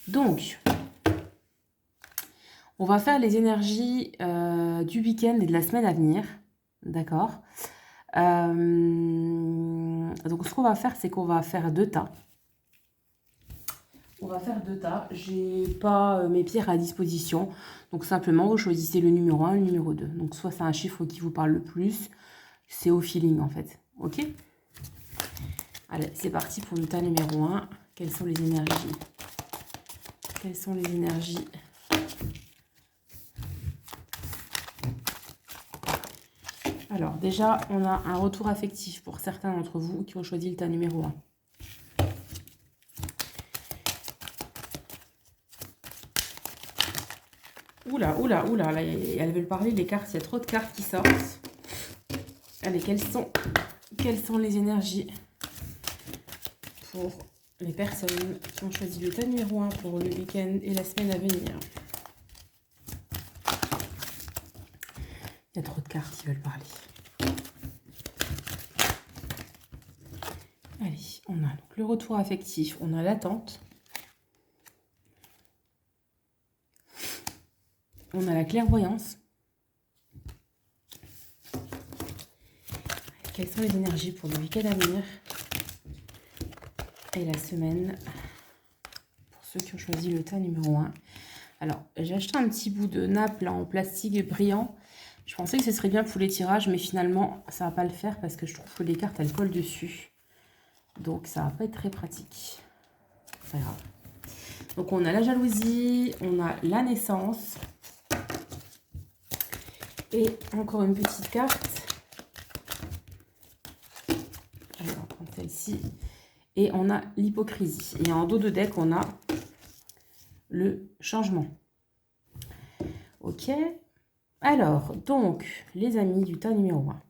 Donc, on va faire les énergies du week-end et de la semaine à venir. D'accord. Donc, ce qu'on va faire, c'est qu'on va faire 2 tas. On va faire 2 tas. J'ai pas mes pierres à disposition. Donc, simplement, vous choisissez le numéro 1 et le numéro 2. Donc, soit c'est un chiffre qui vous parle le plus. C'est au feeling, en fait. Ok? Allez, c'est parti pour le tas numéro 1. Quelles sont les énergies? Quelles sont les énergies? Alors, déjà, on a un retour affectif pour certains d'entre vous qui ont choisi le tas numéro 1. Oula, oula, oula, là, elles veulent parler, les cartes, il y a trop de cartes qui sortent. Allez, quelles sont les énergies pour les personnes qui ont choisi le tas numéro 1 pour le week-end et la semaine à venir? Il y a trop de cartes qui veulent parler. Allez, on a donc le retour affectif, on a l'attente. On a la clairvoyance. Quelles sont les énergies pour le week-end à venir et la semaine pour ceux qui ont choisi le tas numéro 1? Alors, j'ai acheté un petit bout de nappe là, en plastique brillant. Je pensais que ce serait bien pour les tirages, mais finalement, ça va pas le faire parce que je trouve que les cartes, elles collent dessus. Donc, ça va pas être très pratique. C'est pas grave. Donc, on a la jalousie, on a la naissance. Et encore une petite carte. Allez, on va prendre celle-ci. Et on a l'hypocrisie. Et en dos de deck, on a le changement. Ok. Alors, donc, les amis du tas numéro 1.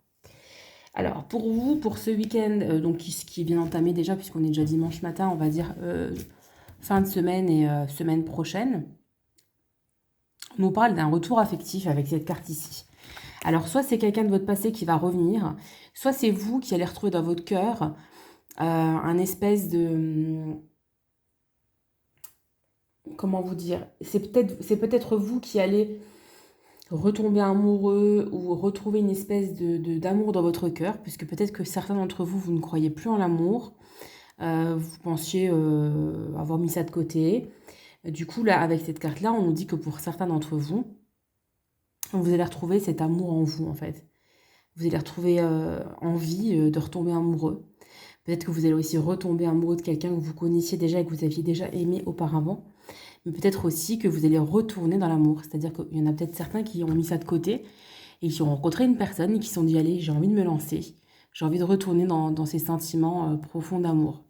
Alors, pour vous, pour ce week-end, donc qui est bien entamé déjà, puisqu'on est déjà dimanche matin, on va dire fin de semaine et semaine prochaine, on nous parle d'un retour affectif avec cette carte ici. Alors, soit c'est quelqu'un de votre passé qui va revenir, soit c'est vous qui allez retrouver dans votre cœur un espèce de... Comment vous dire? C'est peut-être vous qui allez retomber amoureux ou retrouver une espèce d'amour dans votre cœur, puisque peut-être que certains d'entre vous, vous ne croyez plus en l'amour. Vous pensiez avoir mis ça de côté. Du coup, là, avec cette carte-là, on nous dit que pour certains d'entre vous, vous allez retrouver cet amour en vous, en fait. Vous allez retrouver envie de retomber amoureux. Peut-être que vous allez aussi retomber amoureux de quelqu'un que vous connaissiez déjà et que vous aviez déjà aimé auparavant. Mais peut-être aussi que vous allez retourner dans l'amour. C'est-à-dire qu'il y en a peut-être certains qui ont mis ça de côté et qui ont rencontré une personne et qui se sont dit, allez, j'ai envie de me lancer. J'ai envie de retourner dans ces sentiments profonds d'amour.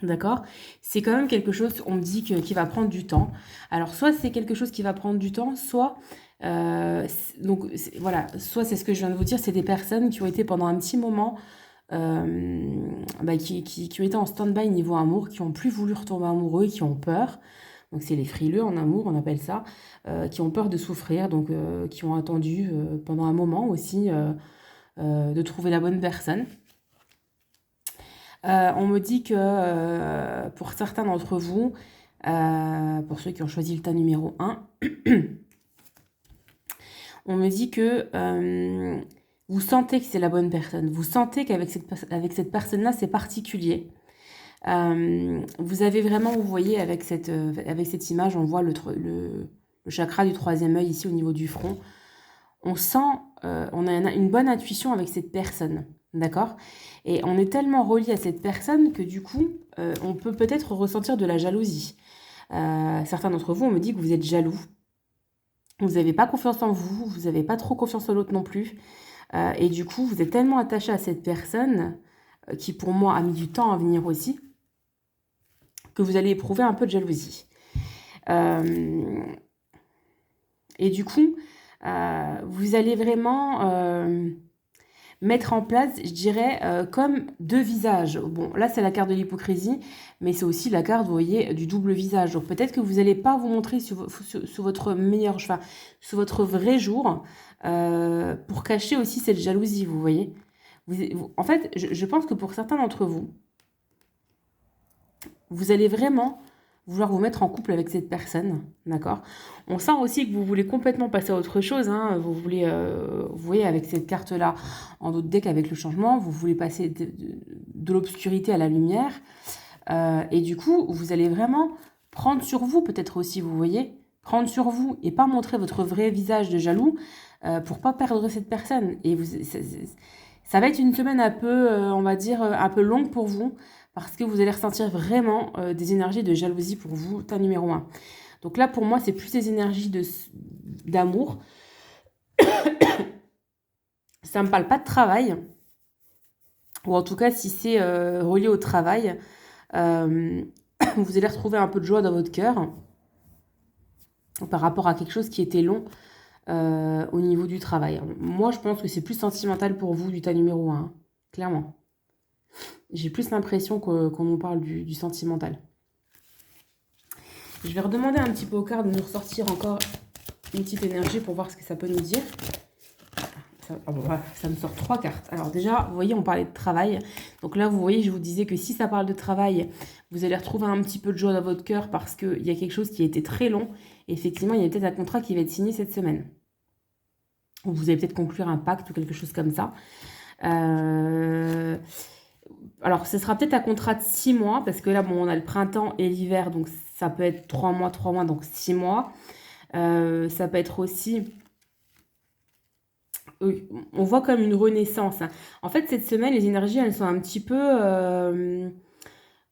D'accord? C'est quand même quelque chose, on me dit, qui va prendre du temps. Alors, soit c'est quelque chose qui va prendre du temps, soit... donc, voilà, soit c'est ce que je viens de vous dire, c'est des personnes qui ont été pendant un petit moment... qui ont été en stand-by niveau amour, qui n'ont plus voulu retomber amoureux, qui ont peur. Donc c'est les frileux en amour, on appelle ça, qui ont peur de souffrir, donc qui ont attendu pendant un moment aussi de trouver la bonne personne. On me dit que pour certains d'entre vous, pour ceux qui ont choisi le tas numéro 1, on me dit que vous sentez que c'est la bonne personne. Vous sentez qu'avec cette personne-là, c'est particulier. Vous avez vraiment, vous voyez, avec cette image, on voit le chakra du 3e œil ici au niveau du front. On sent, on a une bonne intuition avec cette personne, d'accord? Et on est tellement relié à cette personne que du coup, on peut peut-être ressentir de la jalousie. Certains d'entre vous, on me dit que vous êtes jaloux. Vous n'avez pas confiance en vous, vous n'avez pas trop confiance en l'autre non plus. Et du coup, vous êtes tellement attaché à cette personne, qui pour moi a mis du temps à venir aussi, que vous allez éprouver un peu de jalousie. Et du coup, vous allez vraiment mettre en place, je dirais, comme 2 visages. Bon, là, c'est la carte de l'hypocrisie, mais c'est aussi la carte, vous voyez, du double visage. Donc, peut-être que vous n'allez pas vous montrer sous votre meilleur, enfin, sous votre vrai jour, pour cacher aussi cette jalousie, vous voyez. En fait, je pense que pour certains d'entre vous, vous allez vraiment vouloir vous mettre en couple avec cette personne, d'accord? On sent aussi que vous voulez complètement passer à autre chose, hein. Vous voulez, vous voyez, avec cette carte-là, en d'autres decks avec le changement, vous voulez passer de l'obscurité à la lumière. Et du coup, vous allez vraiment prendre sur vous, peut-être aussi, vous voyez? Prendre sur vous et pas montrer votre vrai visage de jaloux pour pas perdre cette personne. Et ça va être une semaine un peu, on va dire, un peu longue pour vous, parce que vous allez ressentir vraiment des énergies de jalousie pour vous, tas numéro 1. Donc là, pour moi, c'est plus des énergies d'amour. Ça ne me parle pas de travail, ou en tout cas, si c'est relié au travail, vous allez retrouver un peu de joie dans votre cœur par rapport à quelque chose qui était long au niveau du travail. Moi, je pense que c'est plus sentimental pour vous du tas numéro 1, hein, clairement. J'ai plus l'impression qu'on nous parle du sentimental. Je vais redemander un petit peu aux cartes de nous ressortir encore une petite énergie pour voir ce que ça peut nous dire. Ça me sort 3 cartes. Alors déjà, vous voyez, on parlait de travail. Donc là, vous voyez, je vous disais que si ça parle de travail, vous allez retrouver un petit peu de joie dans votre cœur parce qu'il y a quelque chose qui a été très long. Et effectivement, il y a peut-être un contrat qui va être signé cette semaine. Ou vous allez peut-être conclure un pacte ou quelque chose comme ça. Alors, ce sera peut-être un contrat de 6 mois, parce que là, bon, on a le printemps et l'hiver, donc ça peut être 3 mois, donc 6 mois. Ça peut être aussi... on voit comme une renaissance, hein. En fait, cette semaine, les énergies, elles sont un petit peu...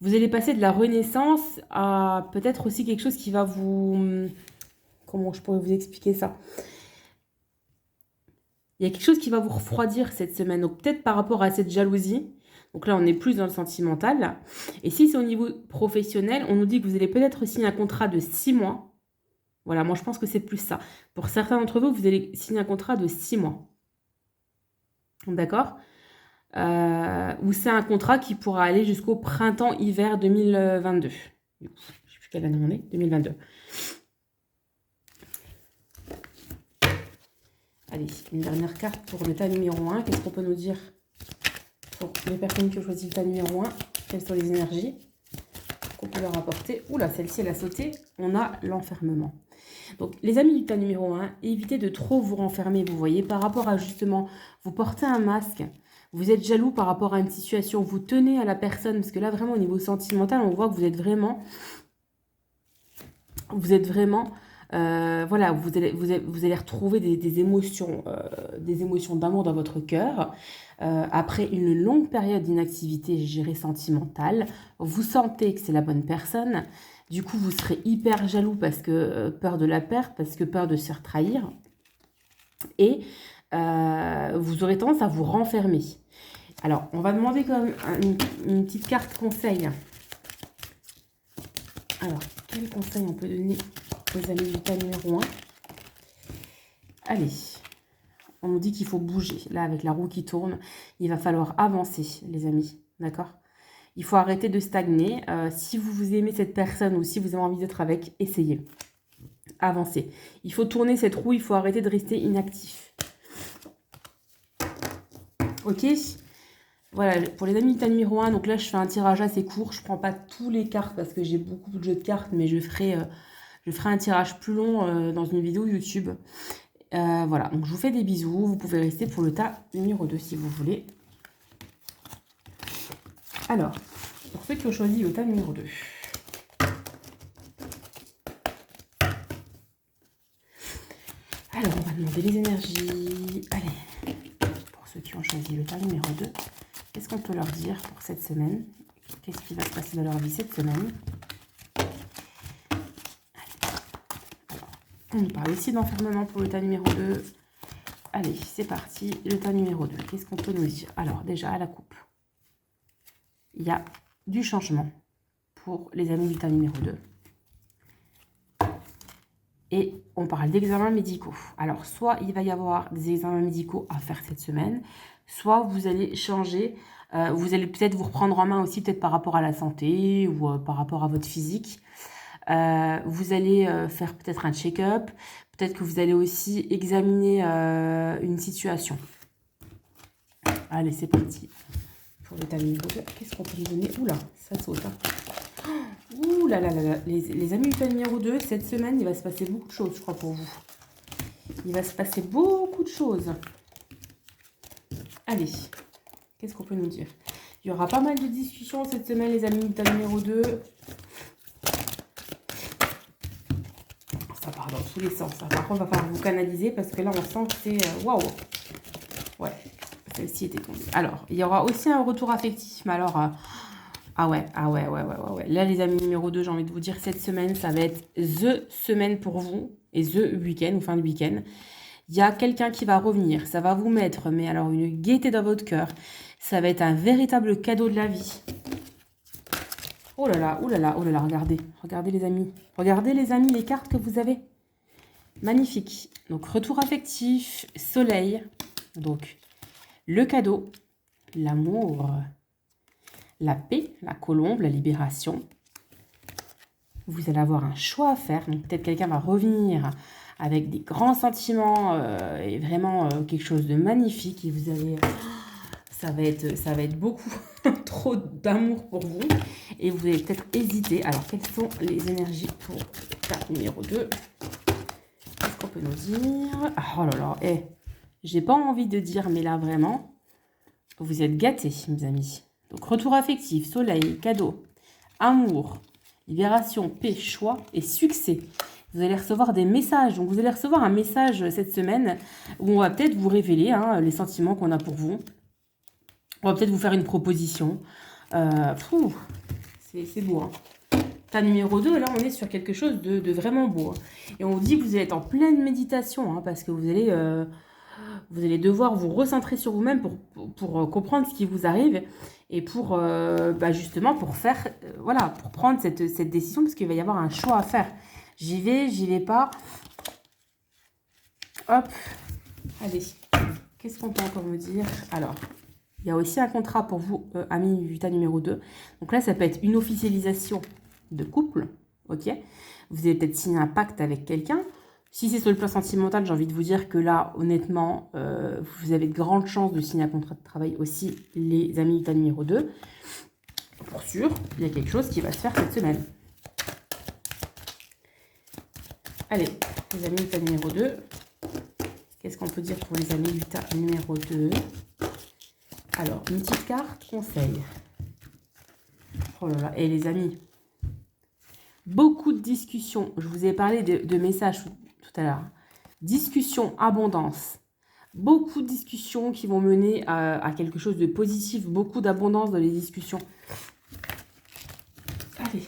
vous allez passer de la renaissance à peut-être aussi quelque chose qui va vous... Comment je pourrais vous expliquer ça? Il y a quelque chose qui va vous refroidir cette semaine. Donc peut-être par rapport à cette jalousie. Donc là, on est plus dans le sentimental. Et si c'est au niveau professionnel, on nous dit que vous allez peut-être signer un contrat de 6 mois. Voilà, moi je pense que c'est plus ça. Pour certains d'entre vous, vous allez signer un contrat de 6 mois. D'accord? Ou c'est un contrat qui pourra aller jusqu'au printemps-hiver 2022. Je ne sais plus quelle année on est, 2022. Allez, une dernière carte pour le tas numéro 1. Qu'est-ce qu'on peut nous dire pour les personnes qui ont choisi le tas numéro 1? Quelles sont les énergies qu'on peut leur apporter? Oula, celle-ci, elle a sauté. On a l'enfermement. Donc, les amis du tas numéro 1, évitez de trop vous renfermer, vous voyez, par rapport à justement, vous portez un masque, vous êtes jaloux par rapport à une situation, vous tenez à la personne, parce que là, vraiment, au niveau sentimental, on voit que vous êtes vraiment... voilà, vous allez retrouver des émotions d'amour dans votre cœur. Après une longue période d'inactivité, je dirais, sentimentale, vous sentez que c'est la bonne personne. Du coup, vous serez hyper jaloux parce que peur de la perte, parce que peur de se faire trahir. Et vous aurez tendance à vous renfermer. Alors, on va demander quand même une petite carte conseil. Alors, quel conseil on peut donner aux amis du tas numéro 1? Allez, on nous dit qu'il faut bouger. Là, avec la roue qui tourne, il va falloir avancer, les amis. D'accord? Il faut arrêter de stagner. Si vous aimez cette personne ou si vous avez envie d'être avec, essayez. Avancez. Il faut tourner cette roue, il faut arrêter de rester inactif. Ok? Voilà, pour les amis du tas numéro 1, donc là, je fais un tirage assez court. Je ne prends pas tous les cartes parce que j'ai beaucoup de jeux de cartes, mais je ferai un tirage plus long dans une vidéo YouTube. Voilà, donc je vous fais des bisous. Vous pouvez rester pour le tas numéro 2 si vous voulez. Alors, pour ceux qui ont choisi le tas numéro 2. Alors, on va demander les énergies. Allez, pour ceux qui ont choisi le tas numéro 2, qu'est-ce qu'on peut leur dire pour cette semaine? Qu'est-ce qui va se passer dans leur vie cette semaine? On nous parle aussi d'enfermement pour le tas numéro 2. Allez, c'est parti, le tas numéro 2. Qu'est-ce qu'on peut nous dire? Alors, déjà, à la coupe, il y a du changement pour les amis du tas numéro 2. Et on parle d'examens médicaux. Alors, soit il va y avoir des examens médicaux à faire cette semaine, soit vous allez changer, vous allez peut-être vous reprendre en main aussi, peut-être par rapport à la santé ou par rapport à votre physique. Vous allez faire peut-être un check-up, peut-être que vous allez aussi examiner une situation. Allez, c'est parti. Pour le tas numéro 2, qu'est-ce qu'on peut lui donner? Oula, ça saute. Hein. Ouh là là là là. Les amis du numéro 2, cette semaine, il va se passer beaucoup de choses, je crois, pour vous. Il va se passer beaucoup de choses. Allez, qu'est-ce qu'on peut nous dire? Il y aura pas mal de discussions cette semaine, les amis du numéro 2. Ça part dans tous les sens. Par contre, il va falloir vous canaliser parce que là, on sent que c'est... Waouh! Ouais, celle-ci était tombée. Alors, il y aura aussi un retour affectif, mais alors... Ah ouais. Là, les amis numéro 2, j'ai envie de vous dire, cette semaine, ça va être THE semaine pour vous et THE week-end ou fin de week-end. Il y a quelqu'un qui va revenir. Ça va vous mettre, mais alors, une gaieté dans votre cœur. Ça va être un véritable cadeau de la vie. Oh là là, regardez. Regardez les amis. Regardez les amis, les cartes que vous avez. Magnifique. Donc, retour affectif, soleil. Donc, le cadeau, l'amour, la paix, la colombe, la libération. Vous allez avoir un choix à faire. Donc, peut-être quelqu'un va revenir avec des grands sentiments et vraiment quelque chose de magnifique. Et vous allez... ça va être beaucoup trop d'amour pour vous. Et vous allez peut-être hésiter. Alors, quelles sont les énergies pour carte numéro 2? Qu'est-ce qu'on peut nous dire? Oh là là, j'ai pas envie de dire, mais là, vraiment, vous êtes gâtés, mes amis. Donc, retour affectif, soleil, cadeau, amour, libération, paix, choix et succès. Vous allez recevoir des messages. Donc, vous allez recevoir un message cette semaine où on va peut-être vous révéler les sentiments qu'on a pour vous. On va peut-être vous faire une proposition. C'est beau. Ta numéro 2, là, on est sur quelque chose de vraiment beau. Et on vous dit que vous allez être en pleine méditation parce que vous allez devoir vous recentrer sur vous-même pour comprendre ce qui vous arrive et pour justement pour faire, pour prendre cette décision parce qu'il va y avoir un choix à faire. J'y vais pas. Hop, allez. Qu'est-ce qu'on peut encore me dire? Alors, il y a aussi un contrat pour vous, amis du tas numéro 2. Donc là, ça peut être une officialisation de couple, ok? Vous allez peut-être signer un pacte avec quelqu'un. Si c'est sur le plan sentimental, j'ai envie de vous dire que là, honnêtement, vous avez de grandes chances de signer un contrat de travail aussi, les amis du tas numéro 2. Pour sûr, il y a quelque chose qui va se faire cette semaine. Allez, les amis du tas numéro 2. Qu'est-ce qu'on peut dire pour les amis du tas numéro 2? Alors, une petite carte conseil. Oh là là, et les amis, beaucoup de discussions. Je vous ai parlé de messages tout à l'heure. Discussion, abondance. Beaucoup de discussions qui vont mener à quelque chose de positif. Beaucoup d'abondance dans les discussions. Allez,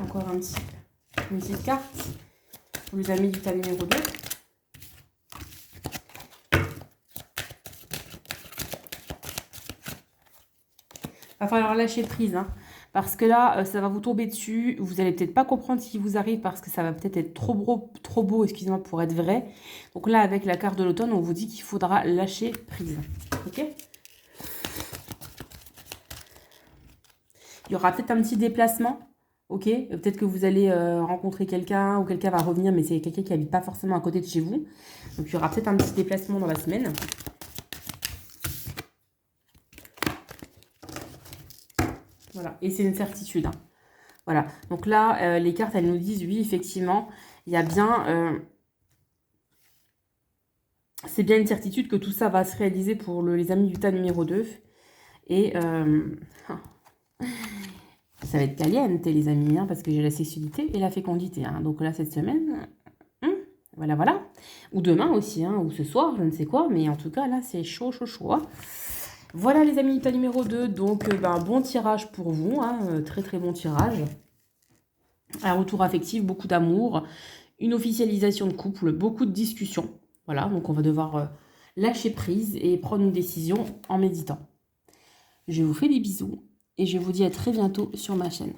encore une petite carte pour les amis du tas numéro 2. Va falloir lâcher prise, parce que là, ça va vous tomber dessus. Vous allez peut-être pas comprendre ce qui vous arrive parce que ça va peut-être être trop beau, excusez-moi, pour être vrai. Donc là, avec la carte de l'automne, on vous dit qu'il faudra lâcher prise. Ok? Il y aura peut-être un petit déplacement. Ok? Peut-être que vous allez rencontrer quelqu'un ou quelqu'un va revenir, mais c'est quelqu'un qui n'habite pas forcément à côté de chez vous. Donc il y aura peut-être un petit déplacement dans la semaine. Voilà, et c'est une certitude. Voilà, donc là, les cartes, elles nous disent, oui, effectivement, il y a bien... c'est bien une certitude que tout ça va se réaliser pour les amis du tas numéro 2. Et ça va être caliente, les amis, parce que j'ai la sexualité et la fécondité. Donc là, cette semaine, voilà. Ou demain aussi, ou ce soir, je ne sais quoi. Mais en tout cas, là, c'est chaud. Voilà les amis du tas numéro 2, donc bon tirage pour vous, très très bon tirage. Un retour affectif, beaucoup d'amour, une officialisation de couple, beaucoup de discussions. Voilà, donc on va devoir lâcher prise et prendre une décision en méditant. Je vous fais des bisous et je vous dis à très bientôt sur ma chaîne.